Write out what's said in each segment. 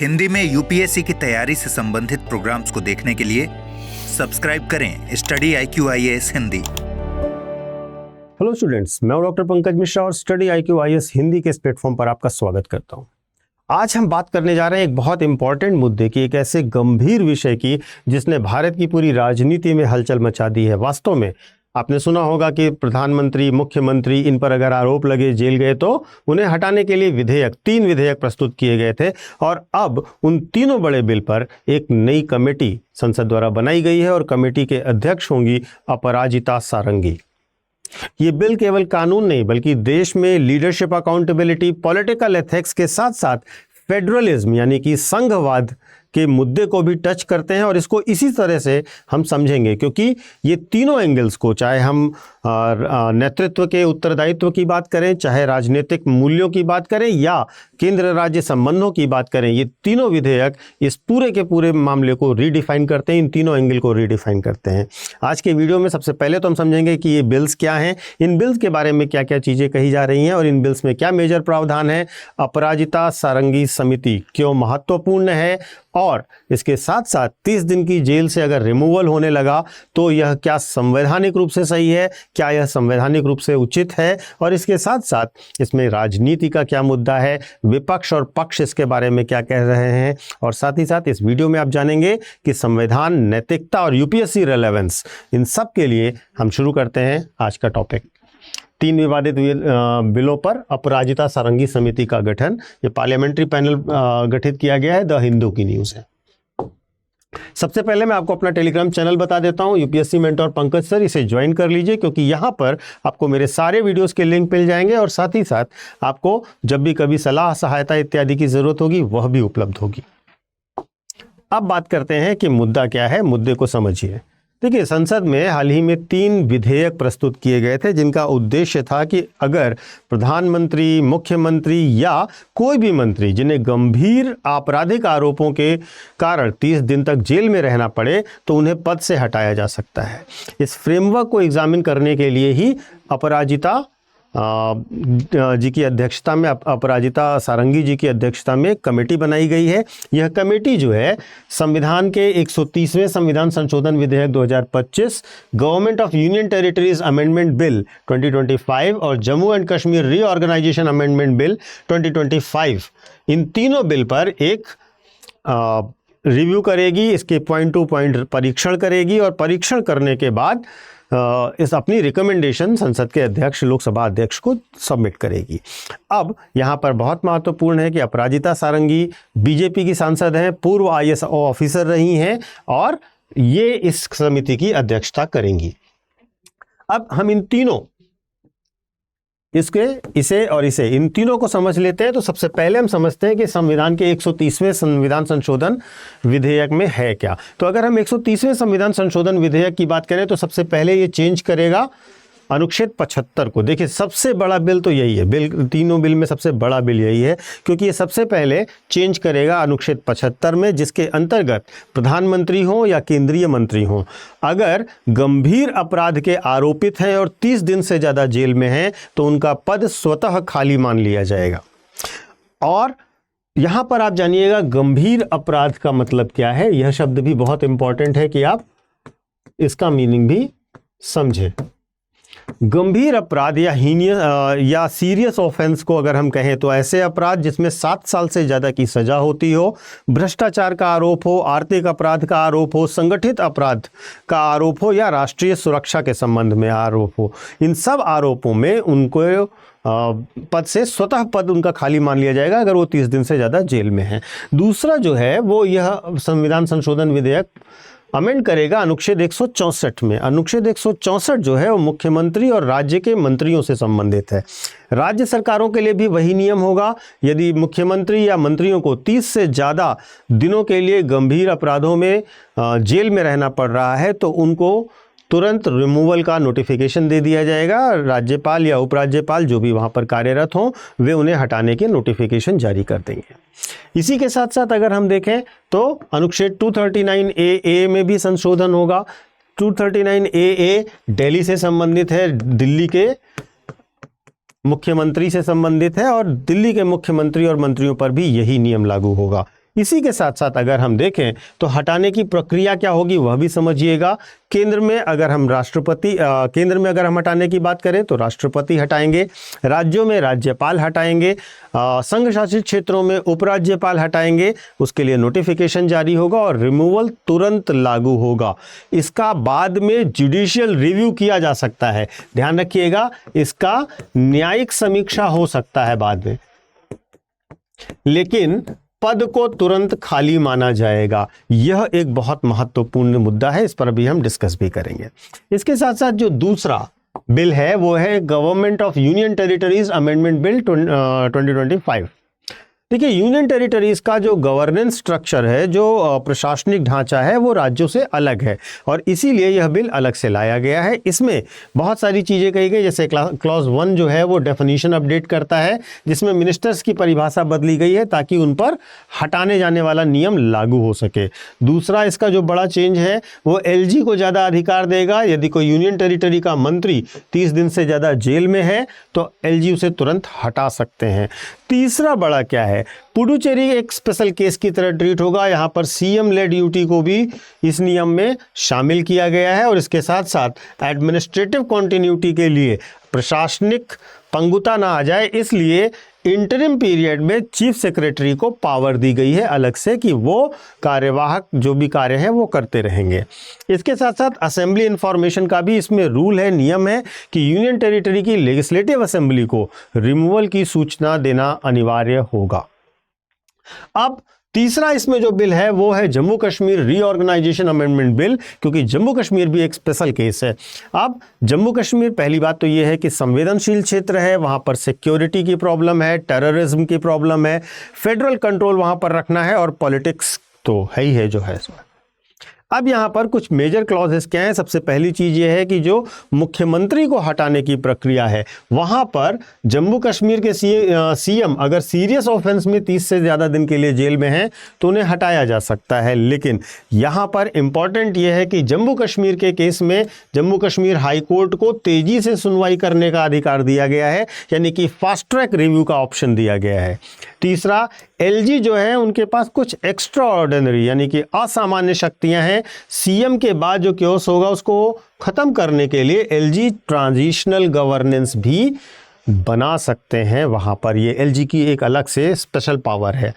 हिंदी में यूपीएससी की तैयारी से संबंधित प्रोग्राम्स को देखने के लिए सब्सक्राइब करें study IQ-IAS Hindi. Hello students, मैं डॉक्टर पंकज मिश्रा और स्टडी IQ-IAS हिंदी के इस प्लेटफॉर्म पर आपका स्वागत करता हूं। आज हम बात करने जा रहे हैं एक बहुत इंपॉर्टेंट मुद्दे की, एक ऐसे गंभीर विषय की जिसने भारत की पूरी राजनीति में हलचल मचा दी है। वास्तव में आपने सुना होगा कि प्रधानमंत्री, मुख्यमंत्री, इन पर अगर आरोप लगे, जेल गए तो उन्हें हटाने के लिए तीन विधेयक प्रस्तुत किए गए थे और अब उन तीनों बड़े बिल पर एक नई कमेटी संसद द्वारा बनाई गई है और कमेटी के अध्यक्ष होंगी अपराजिता सारंगी। ये बिल केवल कानून नहीं बल्कि देश में लीडरशिप अकाउंटेबिलिटी, पॉलिटिकल एथिक्स के साथ साथ फेडरलिज्म यानी कि संघवाद के मुद्दे को भी टच करते हैं और इसको इसी तरह से हम समझेंगे क्योंकि ये तीनों एंगल्स को, चाहे हम नेतृत्व के उत्तरदायित्व की बात करें, चाहे राजनीतिक मूल्यों की बात करें या केंद्र राज्य संबंधों की बात करें, ये तीनों विधेयक इस पूरे के पूरे मामले को रीडिफाइन करते हैं, इन तीनों एंगल को रीडिफाइन करते हैं। आज के वीडियो में सबसे पहले तो हम समझेंगे कि ये बिल्स क्या हैं, इन बिल्स के बारे में क्या क्या चीज़ें कही जा रही हैं और इन बिल्स में क्या मेजर प्रावधान है, अपराजिता सारंगी समिति क्यों महत्वपूर्ण है और इसके साथ साथ 30 दिन की जेल से अगर रिमूवल होने लगा तो यह क्या संवैधानिक रूप से सही है, क्या यह संवैधानिक रूप से उचित है और इसके साथ साथ इसमें राजनीति का क्या मुद्दा है, विपक्ष और पक्ष इसके बारे में क्या कह रहे हैं और साथ ही साथ इस वीडियो में आप जानेंगे कि संविधान, नैतिकता और यूपीएससी रेलेवेंस, इन सब के लिए हम शुरू करते हैं आज का टॉपिक। 3 विवादित बिलों पर अपराजिता सारंगी समिति का गठन, ये पार्लियामेंट्री पैनल गठित किया गया है, द हिंदू की न्यूज़ है। सबसे पहले मैं आपको अपना टेलीग्राम चैनल बता देता हूं, यूपीएससी मेंटोर पंकज सर, इसे ज्वाइन कर लीजिए क्योंकि यहां पर आपको मेरे सारे वीडियोस के लिंक मिल जाएंगे और साथ ही साथ आपको जब भी कभी सलाह, सहायता इत्यादि की जरूरत होगी वह भी उपलब्ध होगी। अब बात करते हैं कि मुद्दा क्या है, मुद्दे को समझिए। देखिए, संसद में हाल ही में 3 विधेयक प्रस्तुत किए गए थे जिनका उद्देश्य था कि अगर प्रधानमंत्री, मुख्यमंत्री या कोई भी मंत्री जिन्हें गंभीर आपराधिक आरोपों के कारण 30 दिन तक जेल में रहना पड़े तो उन्हें पद से हटाया जा सकता है। इस फ्रेमवर्क को एग्जामिन करने के लिए ही अपराजिता जी की अध्यक्षता में, अपराजिता सारंगी जी की अध्यक्षता में कमेटी बनाई गई है। यह कमेटी जो है संविधान के 130वें संविधान संशोधन विधेयक 2025, government of union territories amendment bill 2025 और Jammu and Kashmir reorganisation amendment bill 2025, इन तीनों बिल पर एक रिव्यू करेगी, इसके पॉइंट टू पॉइंट परीक्षण करेगी और परीक्षण करने के बाद इस अपनी रिकमेंडेशन संसद के अध्यक्ष, लोकसभा अध्यक्ष को सबमिट करेगी। अब यहाँ पर बहुत महत्वपूर्ण है कि अपराजिता सारंगी बीजेपी की सांसद हैं, पूर्व IAS ऑफिसर रही हैं और ये इस समिति की अध्यक्षता करेंगी। अब हम इन तीनों, इन तीनों को समझ लेते हैं। तो सबसे पहले हम समझते हैं कि संविधान के 130वें संविधान संशोधन विधेयक में है क्या। तो अगर हम 130वें संविधान संशोधन विधेयक की बात करें तो सबसे पहले ये चेंज करेगा अनुच्छेद 75 को। देखिए, सबसे बड़ा बिल तो यही है, तीनों बिल में सबसे बड़ा बिल यही है क्योंकि ये सबसे पहले चेंज करेगा अनुच्छेद 75 में, जिसके अंतर्गत प्रधानमंत्री हो या केंद्रीय मंत्री हो, अगर गंभीर अपराध के आरोपित हैं और 30 दिन से ज़्यादा जेल में हैं तो उनका पद स्वतः खाली मान लिया जाएगा। और यहाँ पर आप जानिएगा गंभीर अपराध का मतलब क्या है, यह शब्द भी बहुत इंपॉर्टेंट है कि आप इसका मीनिंग भी समझें। गंभीर अपराध या सीरियस ऑफेंस को अगर हम कहें तो ऐसे अपराध जिसमें 7 साल से ज़्यादा की सजा होती हो, भ्रष्टाचार का आरोप हो, आर्थिक अपराध का आरोप हो, संगठित अपराध का आरोप हो या राष्ट्रीय सुरक्षा के संबंध में आरोप हो, इन सब आरोपों में उनको पद से स्वतः पद उनका खाली मान लिया जाएगा अगर वो 30 दिन से ज़्यादा जेल में है। दूसरा जो है वो यह संविधान संशोधन विधेयक अमेंड करेगा अनुच्छेद 164 में। अनुच्छेद 164 जो है वो मुख्यमंत्री और राज्य के मंत्रियों से संबंधित है। राज्य सरकारों के लिए भी वही नियम होगा। यदि मुख्यमंत्री या मंत्रियों को 30 से ज़्यादा दिनों के लिए गंभीर अपराधों में जेल में रहना पड़ रहा है तो उनको तुरंत रिमूवल का नोटिफिकेशन दे दिया जाएगा। राज्यपाल या उपराज्यपाल जो भी वहाँ पर कार्यरत हों वे उन्हें हटाने के नोटिफिकेशन जारी कर देंगे। इसी के साथ साथ अगर हम देखें तो अनुच्छेद 239A में भी संशोधन होगा। 239A दिल्ली से संबंधित है, दिल्ली के मुख्यमंत्री से संबंधित है और दिल्ली के मुख्यमंत्री और मंत्रियों पर भी यही नियम लागू होगा। इसी के साथ साथ अगर हम देखें तो हटाने की प्रक्रिया क्या होगी वह भी समझिएगा। केंद्र में अगर हम हटाने की बात करें तो राष्ट्रपति हटाएंगे, राज्यों में राज्यपाल हटाएंगे, संघ शासित क्षेत्रों में उपराज्यपाल हटाएंगे, उसके लिए नोटिफिकेशन जारी होगा और रिमूवल तुरंत लागू होगा। इसका बाद में जुडिशियल रिव्यू किया जा सकता है, ध्यान रखिएगा, इसका न्यायिक समीक्षा हो सकता है बाद में, लेकिन पद को तुरंत खाली माना जाएगा। यह एक बहुत महत्वपूर्ण मुद्दा है, इस पर अभी हम डिस्कस भी करेंगे। इसके साथ साथ जो दूसरा बिल है वो है government of union territories amendment bill 2025। देखिए, यूनियन टेरिटरीज का जो गवर्नेंस स्ट्रक्चर है, जो प्रशासनिक ढांचा है, वो राज्यों से अलग है और इसीलिए यह बिल अलग से लाया गया है। इसमें बहुत सारी चीज़ें कही गई, जैसे क्लॉज 1 जो है वो डेफिनेशन अपडेट करता है, जिसमें मिनिस्टर्स की परिभाषा बदली गई है ताकि उन पर हटाने जाने वाला नियम लागू हो सके। दूसरा इसका जो बड़ा चेंज है वो एलजी को ज़्यादा अधिकार देगा। यदि कोई यूनियन टेरिटरी का मंत्री 30 दिन से ज़्यादा जेल में है तो एलजी उसे तुरंत हटा सकते हैं। तीसरा बड़ा क्या है, पुडुचेरी एक स्पेशल केस की तरह ट्रीट होगा। यहाँ पर सीएम लेड यूटी को भी इस नियम में शामिल किया गया है और इसके साथ साथ एडमिनिस्ट्रेटिव कॉन्टिन्यूटी के लिए प्रशासनिक पंगुता ना आ जाए, इसलिए इंटरिम पीरियड में चीफ सेक्रेटरी को पावर दी गई है अलग से कि वो कार्यवाहक जो भी कार्य है वो करते रहेंगे। इसके साथ साथ असेंबली इंफॉर्मेशन का भी इसमें रूल है, नियम है कि यूनियन टेरिटरी की लेजिस्लेटिव असेंबली को रिमूवल की सूचना देना अनिवार्य होगा। अब तीसरा इसमें जो बिल है वो है Jammu Kashmir reorganisation amendment bill, क्योंकि जम्मू कश्मीर भी एक स्पेशल केस है। अब जम्मू कश्मीर, पहली बात तो ये है कि संवेदनशील क्षेत्र है, वहाँ पर सिक्योरिटी की प्रॉब्लम है, टेररिज्म की प्रॉब्लम है, फेडरल कंट्रोल वहाँ पर रखना है और पॉलिटिक्स तो है ही है जो है। अब यहाँ पर कुछ मेजर क्लॉजेस क्या हैं। सबसे पहली चीज़ ये है कि जो मुख्यमंत्री को हटाने की प्रक्रिया है वहाँ पर जम्मू कश्मीर के सीएम अगर सीरियस ऑफेंस में 30 से ज़्यादा दिन के लिए जेल में हैं तो उन्हें हटाया जा सकता है। लेकिन यहाँ पर इम्पॉर्टेंट ये है कि जम्मू कश्मीर के केस में जम्मू कश्मीर हाई कोर्ट को तेज़ी से सुनवाई करने का अधिकार दिया गया है, यानी कि फास्ट ट्रैक रिव्यू का ऑप्शन दिया गया है। तीसरा, एलजी जो है उनके पास कुछ एक्स्ट्रा ऑर्डिनरी यानी कि असामान्य शक्तियां हैं। सीएम के बाद जो केओस होगा उसको खत्म करने के लिए एलजी ट्रांजिशनल गवर्नेंस भी बना सकते हैं। वहां पर ये एलजी की एक अलग से स्पेशल पावर है।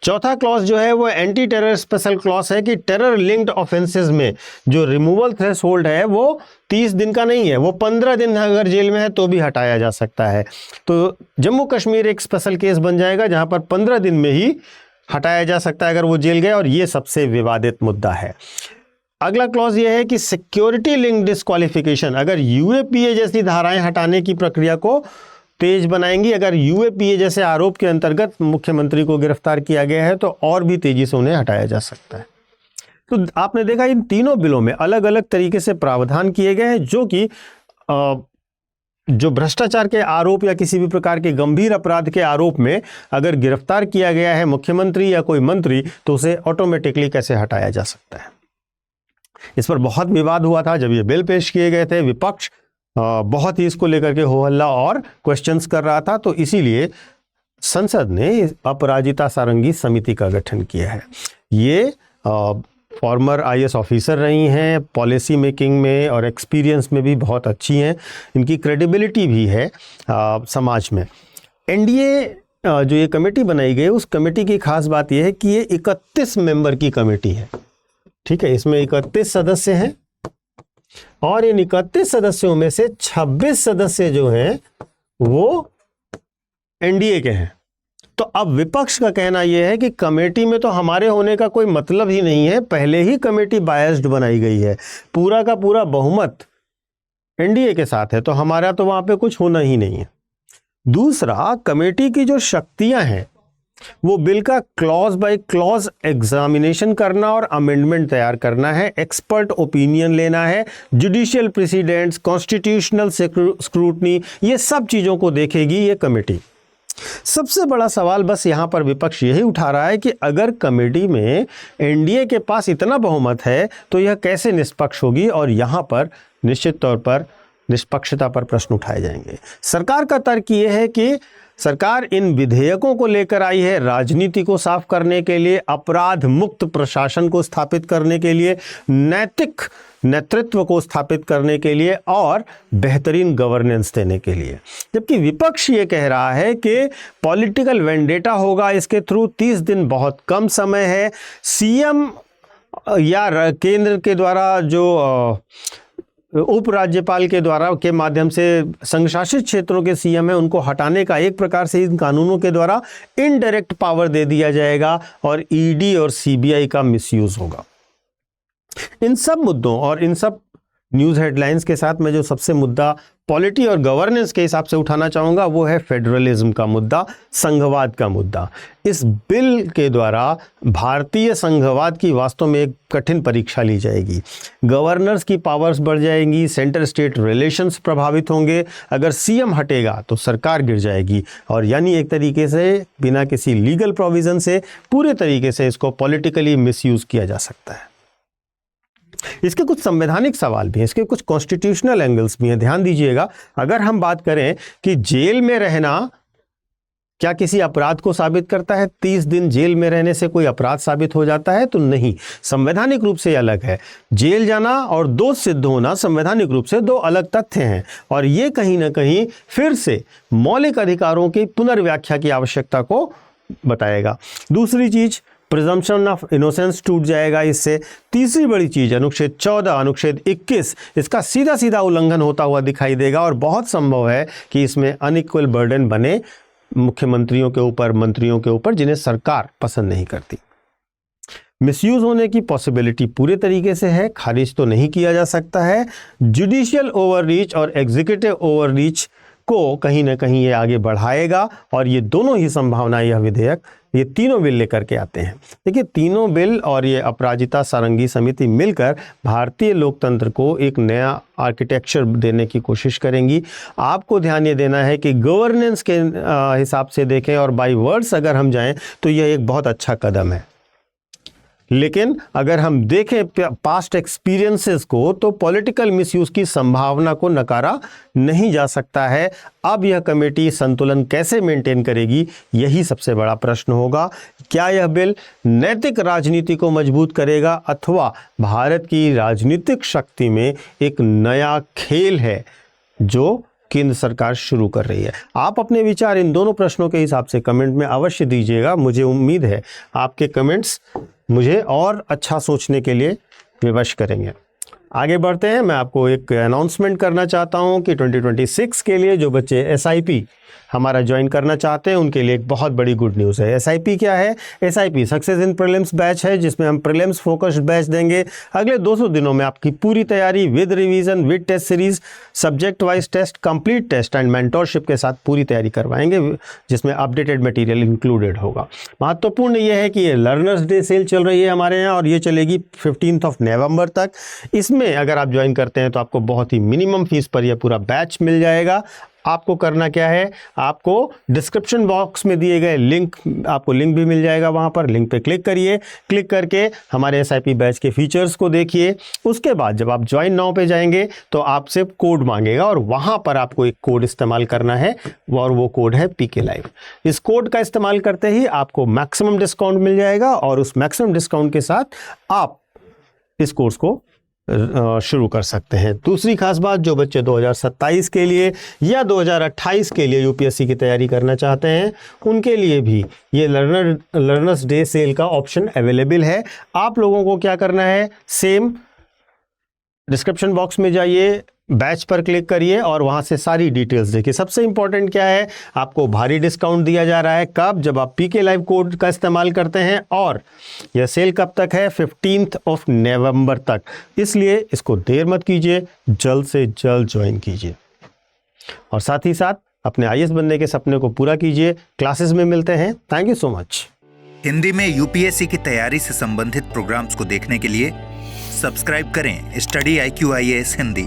चौथा क्लॉज जो है वो एंटी टेरर स्पेशल क्लॉज है कि टेरर लिंक्ड ऑफेंसेस में जो रिमूवल थ्रेशोल्ड है वो 30 दिन का नहीं है, वो 15 दिन अगर जेल में है तो भी हटाया जा सकता है। तो जम्मू कश्मीर एक स्पेशल केस बन जाएगा जहां पर 15 दिन में ही हटाया जा सकता है अगर वो जेल गए, और ये सबसे विवादित मुद्दा है। अगला क्लॉज ये है कि सिक्योरिटी लिंक डिस्क्वालिफिकेशन, अगर यूएपीए जैसी धाराएं हटाने की प्रक्रिया को तेज बनाएंगी। अगर यूएपीए जैसे आरोप के अंतर्गत मुख्यमंत्री को गिरफ्तार किया गया है तो और भी तेजी से उन्हें हटाया जा सकता है। तो आपने देखा इन तीनों बिलों में अलग अलग तरीके से प्रावधान किए गए हैं जो कि जो भ्रष्टाचार के आरोप या किसी भी प्रकार के गंभीर अपराध के आरोप में अगर गिरफ्तार किया गया है मुख्यमंत्री या कोई मंत्री तो उसे ऑटोमेटिकली कैसे हटाया जा सकता है। इस पर बहुत विवाद हुआ था जब ये बिल पेश किए गए थे। विपक्ष बहुत ही इसको लेकर के हो हल्ला और क्वेश्चंस कर रहा था, तो इसीलिए संसद ने अपराजिता सारंगी समिति का गठन किया है। ये फॉर्मर आईएएस ऑफिसर रही हैं, पॉलिसी मेकिंग में और एक्सपीरियंस में भी बहुत अच्छी हैं, इनकी क्रेडिबिलिटी भी है समाज में। एनडीए जो ये कमेटी बनाई गई उस कमेटी की खास बात यह है कि ये 31 मेंबर की कमेटी है। ठीक है, इसमें 31 सदस्य हैं और इन 31 सदस्यों में से 26 सदस्य जो हैं वो एनडीए के हैं। तो अब विपक्ष का कहना यह है कि कमेटी में तो हमारे होने का कोई मतलब ही नहीं है, पहले ही कमेटी बायस्ड बनाई गई है, पूरा का पूरा बहुमत एनडीए के साथ है, तो हमारा तो वहां पे कुछ होना ही नहीं है। दूसरा, कमेटी की जो शक्तियां हैं वो बिल का क्लॉज बाय क्लॉज एग्जामिनेशन करना और अमेंडमेंट तैयार करना है, एक्सपर्ट ओपिनियन लेना है, जुडिशियल प्रेसिडेंट्स, कॉन्स्टिट्यूशनल स्क्रूटनी, ये सब चीज़ों को देखेगी ये कमेटी। सबसे बड़ा सवाल बस यहाँ पर विपक्ष यही उठा रहा है कि अगर कमेटी में एनडीए के पास इतना बहुमत है तो यह कैसे निष्पक्ष होगी, और यहाँ पर निश्चित तौर पर निष्पक्षता पर प्रश्न उठाए जाएंगे। सरकार का तर्क यह है कि सरकार इन विधेयकों को लेकर आई है राजनीति को साफ करने के लिए, अपराध मुक्त प्रशासन को स्थापित करने के लिए, नैतिक नेतृत्व को स्थापित करने के लिए और बेहतरीन गवर्नेंस देने के लिए। जबकि विपक्ष ये कह रहा है कि पॉलिटिकल वेंडेटा होगा इसके थ्रू। 30 दिन बहुत कम समय है। सीएम या केंद्र के द्वारा जो उपराज्यपाल के द्वारा के माध्यम से संघ शासित क्षेत्रों के सीएम है उनको हटाने का एक प्रकार से इन कानूनों के द्वारा इनडायरेक्ट पावर दे दिया जाएगा और ईडी और सीबीआई का मिसयूज होगा। इन सब मुद्दों और इन सब न्यूज़ हेडलाइंस के साथ मैं जो सबसे मुद्दा पॉलिटी और गवर्नेंस के हिसाब से उठाना चाहूँगा वो है फेडरलिज्म का मुद्दा, संघवाद का मुद्दा। इस बिल के द्वारा भारतीय संघवाद की वास्तव में एक कठिन परीक्षा ली जाएगी। गवर्नर्स की पावर्स बढ़ जाएंगी, सेंटर स्टेट रिलेशंस प्रभावित होंगे। अगर सीएम हटेगा तो सरकार गिर जाएगी और यानी एक तरीके से बिना किसी लीगल प्रोविज़न से पूरे तरीके से इसको पॉलिटिकली मिसयूज़ किया जा सकता है। इसके कुछ संवैधानिक सवाल भी हैं, इसके कुछ कॉन्स्टिट्यूशनल एंगल्स भी हैं। ध्यान दीजिएगा, अगर हम बात करें कि जेल में रहना क्या किसी अपराध को साबित करता है, 30 दिन जेल में रहने से कोई अपराध साबित हो जाता है तो नहीं। संवैधानिक रूप से अलग है। जेल जाना और दोष सिद्ध होना संवैधानिक रूप से दो अलग तथ्य हैं और ये कहीं ना कहीं फिर से मौलिक अधिकारों की पुनर्व्याख्या की आवश्यकता को बताएगा। दूसरी चीज, प्रिजम्पशन ऑफ इनोसेंस टूट जाएगा इससे। तीसरी बड़ी चीज, अनुच्छेद 14, अनुच्छेद 21, इसका सीधा सीधा उल्लंघन होता हुआ दिखाई देगा और बहुत संभव है कि इसमें अनइक्वल बर्डन बने मुख्यमंत्रियों के ऊपर, मंत्रियों के ऊपर, जिन्हें सरकार पसंद नहीं करती। मिसयूज होने की पॉसिबिलिटी पूरे तरीके से है, खारिज तो नहीं किया जा सकता है। जुडिशियल ओवररीच और एग्जीक्यूटिव ओवररीच को कहीं ना कहीं ये आगे बढ़ाएगा और ये दोनों ही संभावना, यह विधेयक, ये तीनों बिल लेकर के आते हैं। देखिए, तीनों बिल और ये अपराजिता सारंगी समिति मिलकर भारतीय लोकतंत्र को एक नया आर्किटेक्चर देने की कोशिश करेंगी। आपको ध्यान ये देना है कि गवर्नेंस के हिसाब से देखें और बाय वर्ड्स अगर हम जाएं तो यह एक बहुत अच्छा कदम है। लेकिन अगर हम देखें पास्ट एक्सपीरियंसेस को तो पॉलिटिकल मिसयूज की संभावना को नकारा नहीं जा सकता है। अब यह कमेटी संतुलन कैसे मेंटेन करेगी, यही सबसे बड़ा प्रश्न होगा। क्या यह बिल नैतिक राजनीति को मजबूत करेगा अथवा भारत की राजनीतिक शक्ति में एक नया खेल है जो केंद्र सरकार शुरू कर रही है? आप अपने विचार इन दोनों प्रश्नों के हिसाब से कमेंट में अवश्य दीजिएगा। मुझे उम्मीद है आपके कमेंट्स मुझे और अच्छा सोचने के लिए विवश करेंगे। आगे बढ़ते हैं। मैं आपको एक अनाउंसमेंट करना चाहता हूं कि 2026 के लिए जो बच्चे SIP हमारा ज्वाइन करना चाहते हैं उनके लिए एक बहुत बड़ी गुड न्यूज़ है। SIP क्या है? SIP success in prelims batch है जिसमें हम प्रीलिम्स फोकस्ड बैच देंगे। अगले 200 दिनों में आपकी पूरी तैयारी with revision, with test series, subject wise test, complete test and mentorship के साथ पूरी तैयारी करवाएंगे जिसमें अपडेटेड मटेरियल इंक्लूडेड होगा। महत्वपूर्ण ये है कि ये लर्नर्स डे सेल चल रही है हमारे यहाँ और ये चलेगी 15 नवंबर तक। इसमें अगर आप ज्वाइन करते हैं तो आपको बहुत ही मिनिमम फीस पर यह पूरा बैच मिल जाएगा। आपको करना क्या है, आपको डिस्क्रिप्शन बॉक्स में दिए गए लिंक, आपको लिंक भी मिल जाएगा, वहाँ पर लिंक पे क्लिक करिए। क्लिक करके हमारे SIP बैच के फीचर्स को देखिए। उसके बाद जब आप ज्वाइन नाउ पे जाएंगे तो आपसे कोड मांगेगा और वहाँ पर आपको एक कोड इस्तेमाल करना है और वो कोड है PK Live। इस कोड का इस्तेमाल करते ही आपको मैक्सिमम डिस्काउंट मिल जाएगा और उस मैक्सिमम डिस्काउंट के साथ आप इस कोर्स को शुरू कर सकते हैं। दूसरी खास बात, जो बच्चे 2027 के लिए या 2028 के लिए UPSC की तैयारी करना चाहते हैं उनके लिए भी ये लर्नर्स डे सेल का ऑप्शन अवेलेबल है। आप लोगों को क्या करना है, सेम डिस्क्रिप्शन बॉक्स में जाइए, बैच पर क्लिक करिए और वहाँ से सारी डिटेल्स देखिए। सबसे इंपॉर्टेंट क्या है, आपको भारी डिस्काउंट दिया जा रहा है। कब? जब आप PK Live कोड का इस्तेमाल करते हैं और यह सेल कब तक है? 15 नवंबर तक। इसलिए इसको देर मत कीजिए, जल्द से जल्द ज्वाइन कीजिए और साथ ही साथ अपने IAS बनने के सपने को पूरा कीजिए। क्लासेस में मिलते हैं। Thank you so much. Hindi में UPSC की तैयारी से संबंधित प्रोग्राम्स को देखने के लिए सब्सक्राइब करें स्टडी IQ IAS हिंदी।